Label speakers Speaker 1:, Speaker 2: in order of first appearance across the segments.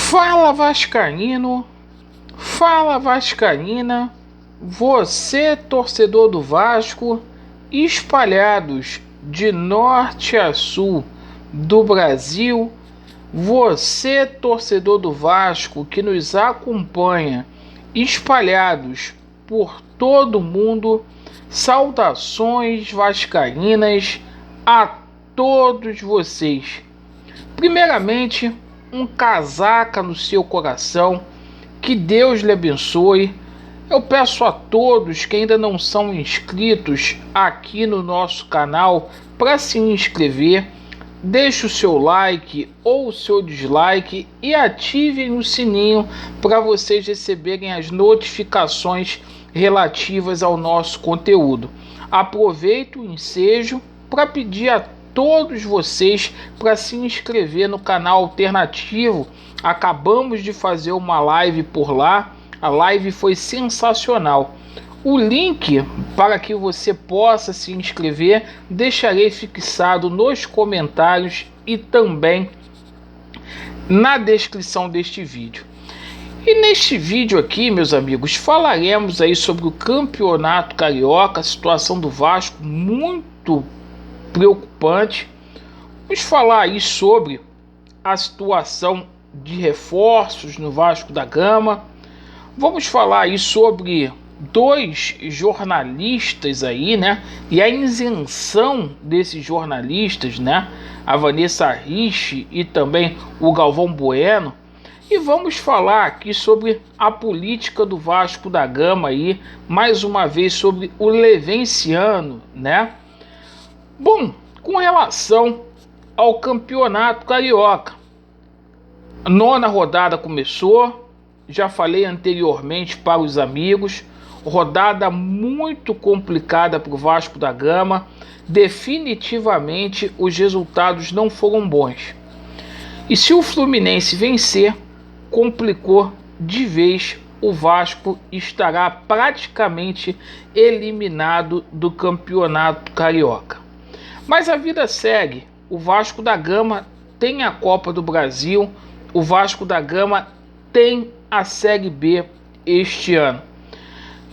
Speaker 1: Fala Vascaíno, fala Vascaína, você torcedor do Vasco, espalhados de norte a sul do Brasil, você torcedor do Vasco que nos acompanha, espalhados por todo o mundo, saudações vascaínas a todos vocês. Primeiramente, um casaca no seu coração, que Deus lhe abençoe. Eu peço a todos que ainda não são inscritos aqui no nosso canal para se inscrever, deixe o seu like ou o seu dislike e ativem o sininho para vocês receberem as notificações relativas ao nosso conteúdo. Aproveito o ensejo para pedir a todos vocês para se inscrever no canal alternativo. Acabamos de fazer uma live por lá, a live foi sensacional. O link para que você possa se inscrever deixarei fixado nos comentários e também na descrição deste vídeo. E neste vídeo aqui, meus amigos, falaremos aí sobre o Campeonato Carioca, a situação do Vasco muito preocupante. Vamos falar aí sobre a situação de reforços no Vasco da Gama. Vamos falar aí sobre dois jornalistas aí, né? E a isenção desses jornalistas, né? A Vanessa Rich e também o Galvão Bueno. E vamos falar aqui sobre a política do Vasco da Gama aí, mais uma vez sobre o Levenciano, né? Bom, com relação ao Campeonato Carioca, a 9ª rodada começou, já falei anteriormente para os amigos, rodada muito complicada para o Vasco da Gama, definitivamente os resultados não foram bons. E se o Fluminense vencer, complicou de vez, o Vasco estará praticamente eliminado do Campeonato Carioca. Mas a vida segue, o Vasco da Gama tem a Copa do Brasil, o Vasco da Gama tem a Série B este ano.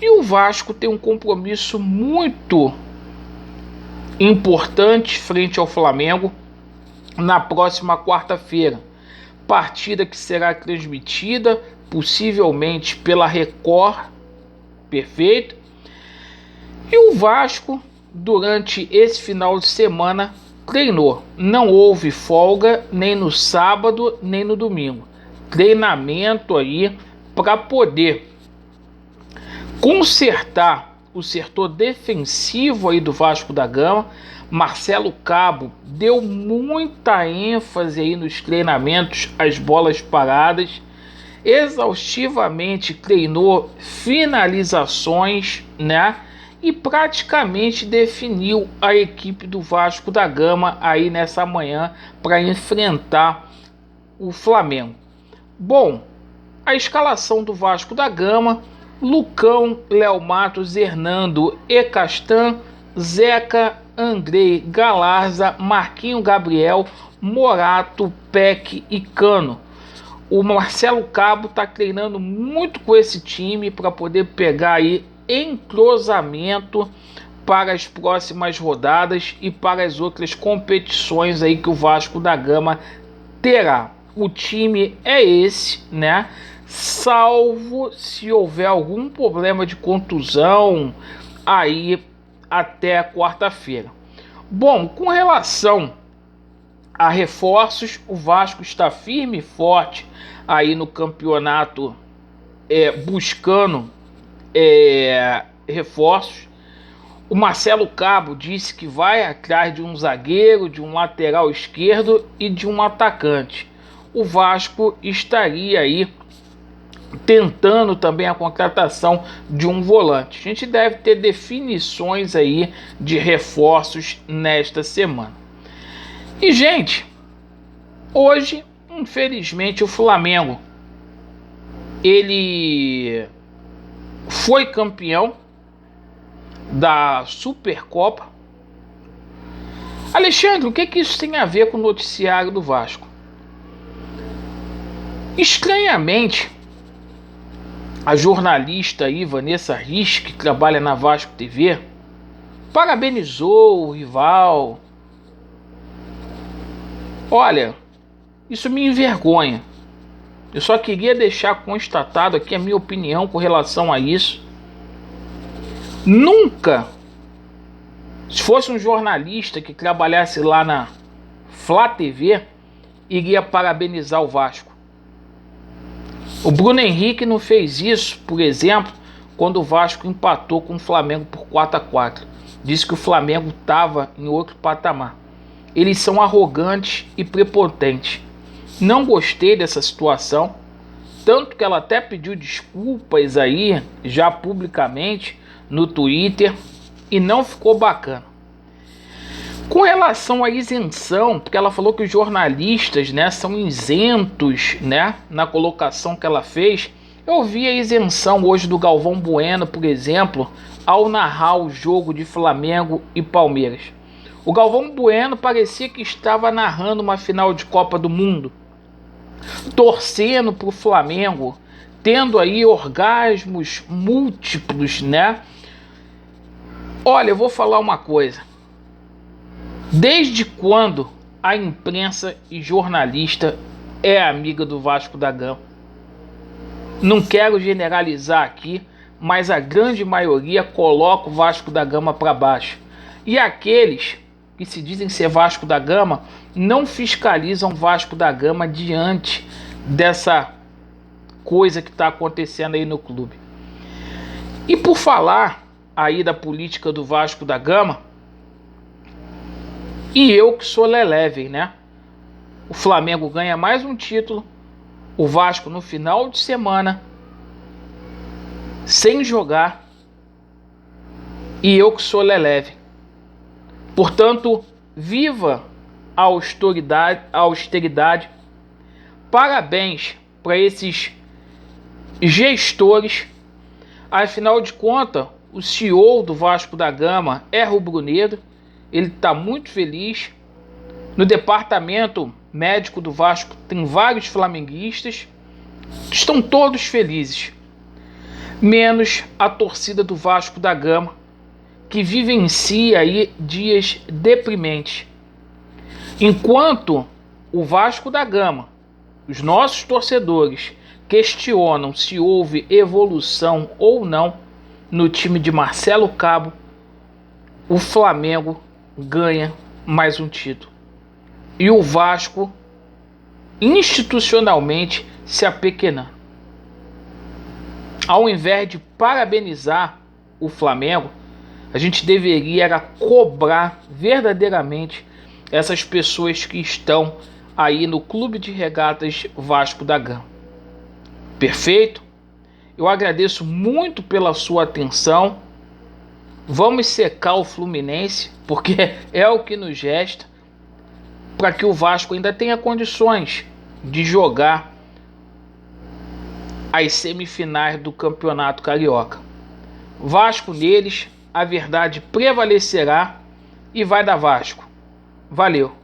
Speaker 1: E o Vasco tem um compromisso muito importante frente ao Flamengo na próxima quarta-feira. Partida que será transmitida possivelmente pela Record, perfeito? E o Vasco, durante esse final de semana, treinou. Não houve folga nem no sábado nem no domingo. Treinamento aí para poder consertar o setor defensivo aí do Vasco da Gama. Marcelo Cabo deu muita ênfase aí nos treinamentos, as bolas paradas, exaustivamente treinou finalizações, né? E praticamente definiu a equipe do Vasco da Gama aí nessa manhã para enfrentar o Flamengo. Bom, a escalação do Vasco da Gama: Lucão, Léo Matos, Hernando e Castan, Zeca, Andrei, Galarza, Marquinho Gabriel, Morato, Peck e Cano. O Marcelo Cabo está treinando muito com esse time para poder pegar aí entrosamento para as próximas rodadas e para as outras competições aí que o Vasco da Gama terá. O time é esse, né? Salvo se houver algum problema de contusão aí até a quarta-feira. Bom, com relação a reforços, o Vasco está firme e forte aí no campeonato, buscando reforços. O Marcelo Cabo disse que vai atrás de um zagueiro, de um lateral esquerdo e de um atacante. O Vasco estaria aí tentando também a contratação de um volante. A gente deve ter definições aí de reforços nesta semana. E, gente, hoje, infelizmente, o Flamengo ele foi campeão da Supercopa. Alexandre, o que isso tem a ver com o noticiário do Vasco? Estranhamente, a jornalista aí, Vanessa Risch, que trabalha na Vasco TV, parabenizou o rival. Olha, isso me envergonha. Eu só queria deixar constatado aqui a minha opinião com relação a isso. Nunca, se fosse um jornalista que trabalhasse lá na Flá TV, iria parabenizar o Vasco. O Bruno Henrique não fez isso, por exemplo, quando o Vasco empatou com o Flamengo por 4-4. Disse que o Flamengo estava em outro patamar. Eles são arrogantes e prepotentes. Não gostei dessa situação, tanto que ela até pediu desculpas aí, já publicamente, no Twitter, e não ficou bacana. Com relação à isenção, porque ela falou que os jornalistas, né, são isentos, né, na colocação que ela fez, eu vi a isenção hoje do Galvão Bueno, por exemplo, ao narrar o jogo de Flamengo e Palmeiras. O Galvão Bueno parecia que estava narrando uma final de Copa do Mundo, torcendo para o Flamengo, tendo aí orgasmos múltiplos, né? Olha, eu vou falar uma coisa. Desde quando a imprensa e jornalista é amiga do Vasco da Gama? Não quero generalizar aqui, mas a grande maioria coloca o Vasco da Gama para baixo. E aqueles que se dizem ser Vasco da Gama não fiscalizam o Vasco da Gama diante dessa coisa que está acontecendo aí no clube. E por falar aí da política do Vasco da Gama, e eu que sou leleven, né? O Flamengo ganha mais um título, o Vasco no final de semana, sem jogar, e eu que sou leleven. Portanto, viva a austeridade. Parabéns para esses gestores. Afinal de contas, o CEO do Vasco da Gama é rubro-negro. Ele está muito feliz. No departamento médico do Vasco tem vários flamenguistas. Estão todos felizes. Menos a torcida do Vasco da Gama, que vivencia aí dias deprimentes. Enquanto o Vasco da Gama, os nossos torcedores, questionam se houve evolução ou não no time de Marcelo Cabo, o Flamengo ganha mais um título. E o Vasco, institucionalmente, se apequenando. Ao invés de parabenizar o Flamengo, a gente deveria cobrar verdadeiramente essas pessoas que estão aí no Clube de Regatas Vasco da Gama. Perfeito? Eu agradeço muito pela sua atenção. Vamos secar o Fluminense, porque é o que nos resta, para que o Vasco ainda tenha condições de jogar as semifinais do Campeonato Carioca. Vasco neles, a verdade prevalecerá e vai dar Vasco. Valeu!